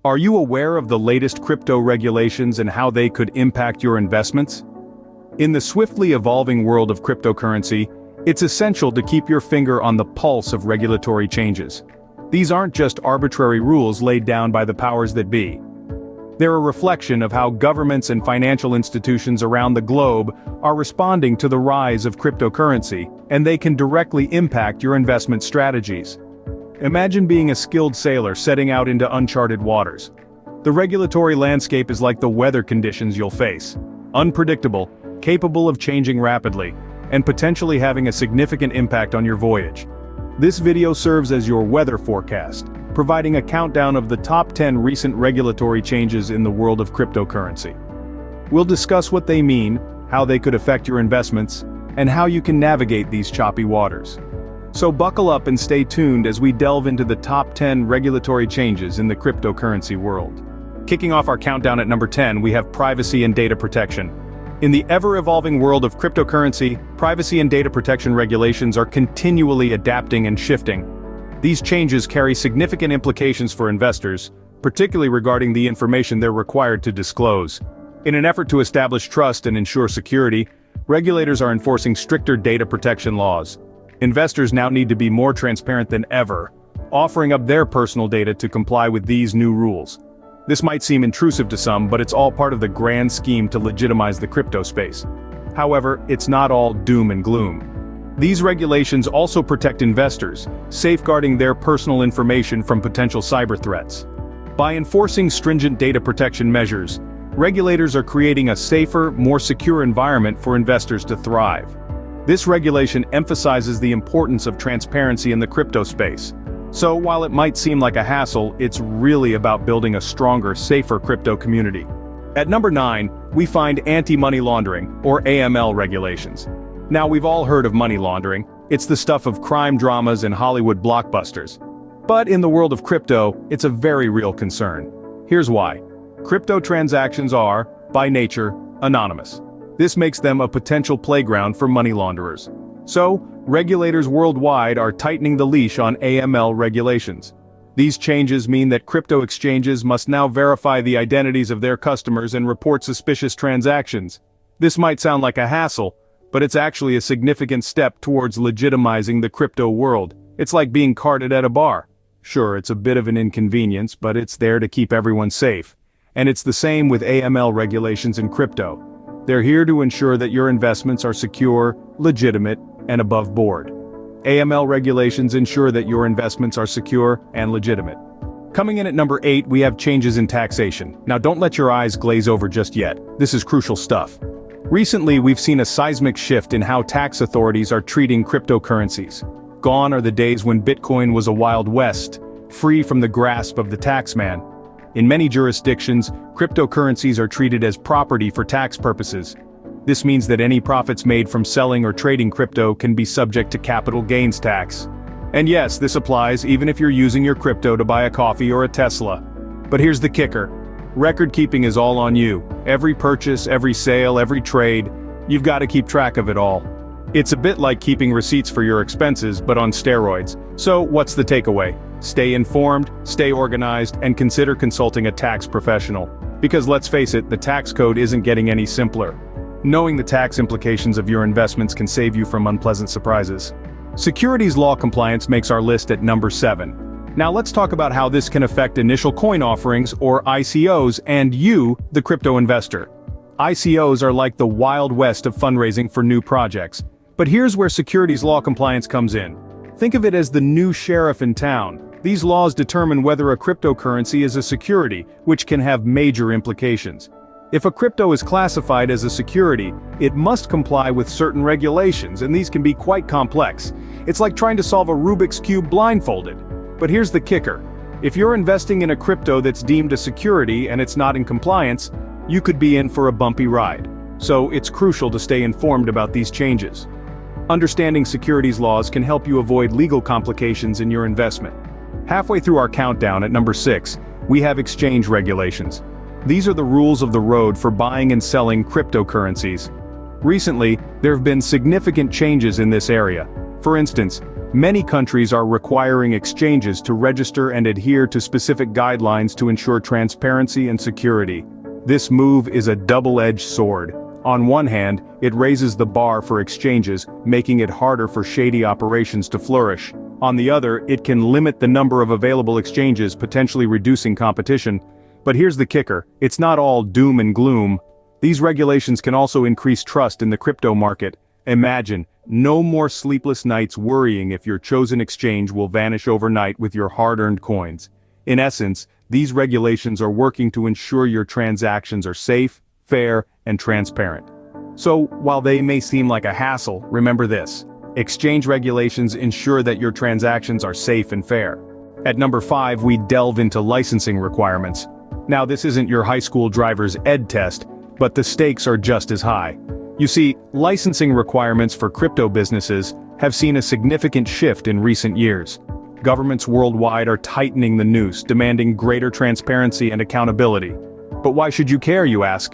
Are you aware of the latest crypto regulations and how they could impact your investments? In the swiftly evolving world of cryptocurrency, it's essential to keep your finger on the pulse of regulatory changes. These aren't just arbitrary rules laid down by the powers that be. They're a reflection of how governments and financial institutions around the globe are responding to the rise of cryptocurrency, and they can directly impact your investment strategies. Imagine being a skilled sailor setting out into uncharted waters. The regulatory landscape is like the weather conditions you'll face. Unpredictable, capable of changing rapidly, and potentially having a significant impact on your voyage. This video serves as your weather forecast, providing a countdown of the top 10 recent regulatory changes in the world of cryptocurrency. We'll discuss what they mean, how they could affect your investments, and how you can navigate these choppy waters. So buckle up and stay tuned as we delve into the top 10 regulatory changes in the cryptocurrency world. Kicking off our countdown at number 10, we have privacy and data protection. In the ever-evolving world of cryptocurrency, privacy and data protection regulations are continually adapting and shifting. These changes carry significant implications for investors, particularly regarding the information they're required to disclose. In an effort to establish trust and ensure security, regulators are enforcing stricter data protection laws. Investors now need to be more transparent than ever, offering up their personal data to comply with these new rules. This might seem intrusive to some, but it's all part of the grand scheme to legitimize the crypto space. However, it's not all doom and gloom. These regulations also protect investors, safeguarding their personal information from potential cyber threats. By enforcing stringent data protection measures, regulators are creating a safer, more secure environment for investors to thrive. This regulation emphasizes the importance of transparency in the crypto space. So while it might seem like a hassle, it's really about building a stronger, safer crypto community. At number 9, we find anti-money laundering, or AML regulations. Now we've all heard of money laundering. It's the stuff of crime dramas and Hollywood blockbusters. But in the world of crypto, it's a very real concern. Here's why. Crypto transactions are, by nature, anonymous. This makes them a potential playground for money launderers. So, regulators worldwide are tightening the leash on AML regulations. These changes mean that crypto exchanges must now verify the identities of their customers and report suspicious transactions. This might sound like a hassle, but it's actually a significant step towards legitimizing the crypto world. It's like being carded at a bar. Sure, it's a bit of an inconvenience, but it's there to keep everyone safe. And it's the same with AML regulations in crypto. They're here to ensure that your investments are secure, legitimate, and above board. AML regulations ensure that your investments are secure and legitimate. Coming in at number 8, we have changes in taxation. Now don't let your eyes glaze over just yet. This is crucial stuff. Recently, we've seen a seismic shift in how tax authorities are treating cryptocurrencies. Gone are the days when Bitcoin was a Wild West, free from the grasp of the taxman. In many jurisdictions, cryptocurrencies are treated as property for tax purposes. This means that any profits made from selling or trading crypto can be subject to capital gains tax. And yes, this applies even if you're using your crypto to buy a coffee or a Tesla. But here's the kicker. Record keeping is all on you. Every purchase, every sale, every trade, you've got to keep track of it all. It's a bit like keeping receipts for your expenses, but on steroids. So what's the takeaway? Stay informed, stay organized, and consider consulting a tax professional. Because let's face it, the tax code isn't getting any simpler. Knowing the tax implications of your investments can save you from unpleasant surprises. Securities law compliance makes our list at number 7. Now let's talk about how this can affect initial coin offerings, or ICOs, and you, the crypto investor. ICOs are like the Wild West of fundraising for new projects. But here's where securities law compliance comes in. Think of it as the new sheriff in town. These laws determine whether a cryptocurrency is a security, which can have major implications. If a crypto is classified as a security, it must comply with certain regulations, and these can be quite complex. It's like trying to solve a Rubik's Cube blindfolded. But here's the kicker. If you're investing in a crypto that's deemed a security and it's not in compliance, you could be in for a bumpy ride. So it's crucial to stay informed about these changes. Understanding securities laws can help you avoid legal complications in your investment. Halfway through our countdown at number 6, we have exchange regulations. These are the rules of the road for buying and selling cryptocurrencies. Recently, there have been significant changes in this area. For instance, Many countries are requiring exchanges to register and adhere to specific guidelines to ensure transparency and security. This move is a double-edged sword. On one hand, it raises the bar for exchanges, making it harder for shady operations to flourish. On the other, it can limit the number of available exchanges, potentially reducing competition. But here's the kicker, it's not all doom and gloom. These regulations can also increase trust in the crypto market. Imagine, no more sleepless nights worrying if your chosen exchange will vanish overnight with your hard-earned coins. In essence, these regulations are working to ensure your transactions are safe, fair, and transparent. So, while they may seem like a hassle, remember this. Exchange regulations ensure that your transactions are safe and fair. At number 5, we delve into licensing requirements. Now, this isn't your high school driver's ed test, but the stakes are just as high. You see, licensing requirements for crypto businesses have seen a significant shift in recent years. Governments worldwide are tightening the noose, demanding greater transparency and accountability. But why should you care, you ask?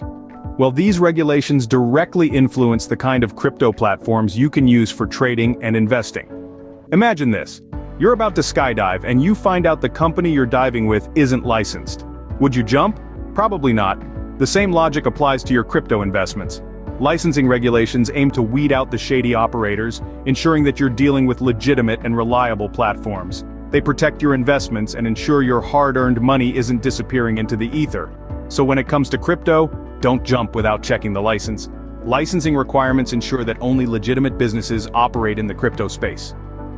Well, these regulations directly influence the kind of crypto platforms you can use for trading and investing. Imagine this. You're about to skydive and you find out the company you're diving with isn't licensed. Would you jump? Probably not. The same logic applies to your crypto investments. Licensing regulations aim to weed out the shady operators, ensuring that you're dealing with legitimate and reliable platforms. They protect your investments and ensure your hard-earned money isn't disappearing into the ether. So when it comes to crypto, don't jump without checking the license. Licensing requirements ensure that only legitimate businesses operate in the crypto space.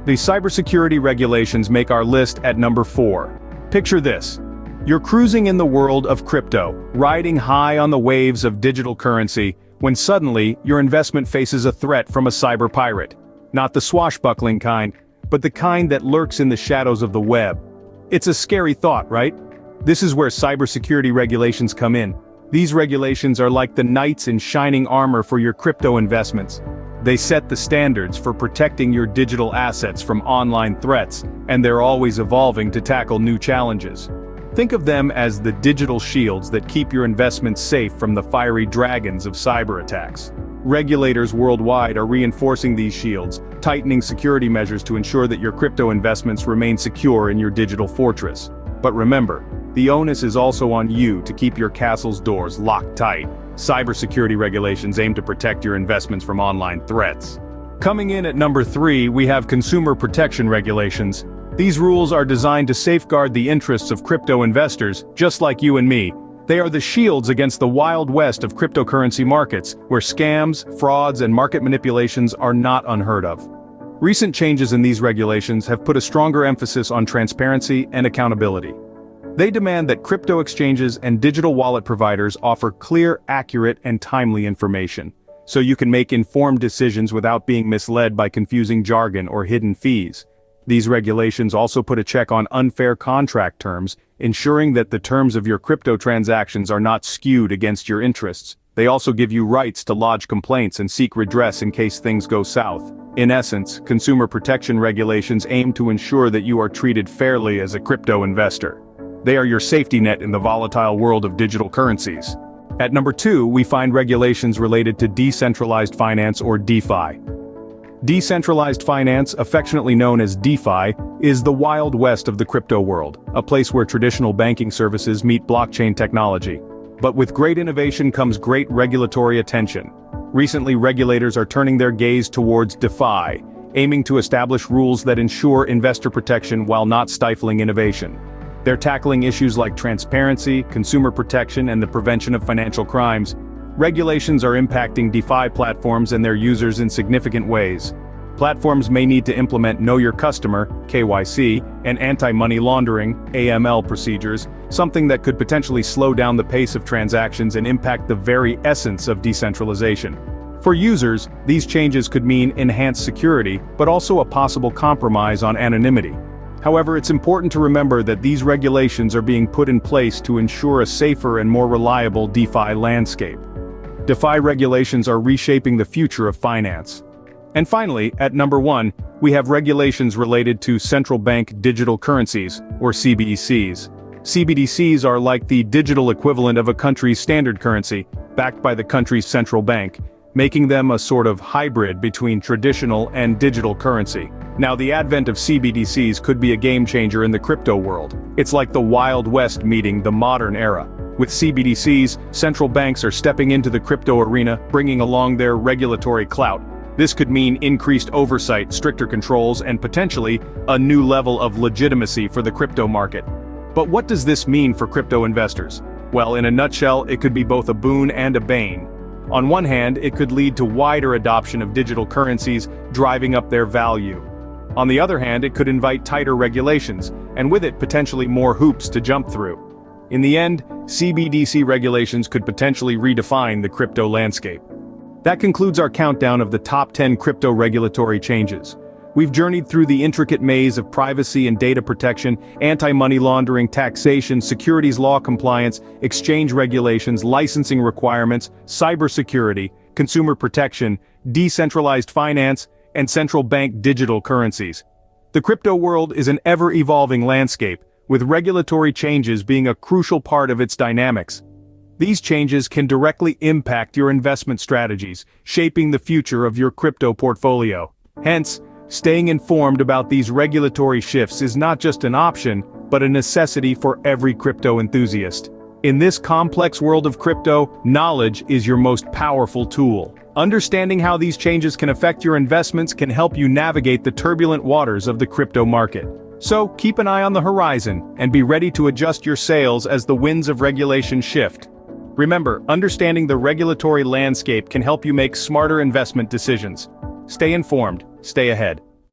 The cybersecurity regulations make our list at number 4. Picture this. You're cruising in the world of crypto, riding high on the waves of digital currency, when suddenly, your investment faces a threat from a cyber pirate. Not the swashbuckling kind, but the kind that lurks in the shadows of the web. It's a scary thought, right? This is where cybersecurity regulations come in. These regulations are like the knights in shining armor for your crypto investments. They set the standards for protecting your digital assets from online threats, and they're always evolving to tackle new challenges. Think of them as the digital shields that keep your investments safe from the fiery dragons of cyber attacks. Regulators worldwide are reinforcing these shields, tightening security measures to ensure that your crypto investments remain secure in your digital fortress. But remember, the onus is also on you to keep your castle's doors locked tight. Cybersecurity regulations aim to protect your investments from online threats. Coming in at number 3, we have consumer protection regulations. These rules are designed to safeguard the interests of crypto investors, just like you and me. They are the shields against the wild west of cryptocurrency markets, where scams, frauds, and market manipulations are not unheard of. Recent changes in these regulations have put a stronger emphasis on transparency and accountability. They demand that crypto exchanges and digital wallet providers offer clear, accurate, and timely information, so you can make informed decisions without being misled by confusing jargon or hidden fees. These regulations also put a check on unfair contract terms, ensuring that the terms of your crypto transactions are not skewed against your interests. They also give you rights to lodge complaints and seek redress in case things go south. In essence, consumer protection regulations aim to ensure that you are treated fairly as a crypto investor. They are your safety net in the volatile world of digital currencies. At number 2, we find regulations related to decentralized finance, or DeFi. Decentralized finance, affectionately known as DeFi, is the wild west of the crypto world, a place where traditional banking services meet blockchain technology. But with great innovation comes great regulatory attention. Recently, regulators are turning their gaze towards DeFi, aiming to establish rules that ensure investor protection while not stifling innovation. They're tackling issues like transparency, consumer protection, and the prevention of financial crimes. Regulations are impacting DeFi platforms and their users in significant ways. Platforms may need to implement Know Your Customer (KYC) and anti-money laundering (AML) procedures, something that could potentially slow down the pace of transactions and impact the very essence of decentralization. For users, these changes could mean enhanced security, but also a possible compromise on anonymity. However, it's important to remember that these regulations are being put in place to ensure a safer and more reliable DeFi landscape. DeFi regulations are reshaping the future of finance. And finally, at number 1, we have regulations related to central bank digital currencies, or CBDCs. CBDCs are like the digital equivalent of a country's standard currency, backed by the country's central bank, making them a sort of hybrid between traditional and digital currency. Now, the advent of CBDCs could be a game-changer in the crypto world. It's like the Wild West meeting the modern era. With CBDCs, central banks are stepping into the crypto arena, bringing along their regulatory clout. This could mean increased oversight, stricter controls, and potentially a new level of legitimacy for the crypto market. But what does this mean for crypto investors? Well, in a nutshell, it could be both a boon and a bane. On one hand, it could lead to wider adoption of digital currencies, driving up their value. On the other hand, it could invite tighter regulations, and with it potentially more hoops to jump through. In the end, CBDC regulations could potentially redefine the crypto landscape. That concludes our countdown of the top 10 crypto regulatory changes. We've journeyed through the intricate maze of privacy and data protection, anti-money laundering, taxation, securities law compliance, exchange regulations, licensing requirements, cybersecurity, consumer protection, decentralized finance, and central bank digital currencies. The crypto world is an ever-evolving landscape, with regulatory changes being a crucial part of its dynamics. These changes can directly impact your investment strategies, shaping the future of your crypto portfolio. Hence, staying informed about these regulatory shifts is not just an option, but a necessity for every crypto enthusiast. In this complex world of crypto, knowledge is your most powerful tool. Understanding how these changes can affect your investments can help you navigate the turbulent waters of the crypto market. So, keep an eye on the horizon, and be ready to adjust your sails as the winds of regulation shift. Remember, understanding the regulatory landscape can help you make smarter investment decisions. Stay informed, stay ahead.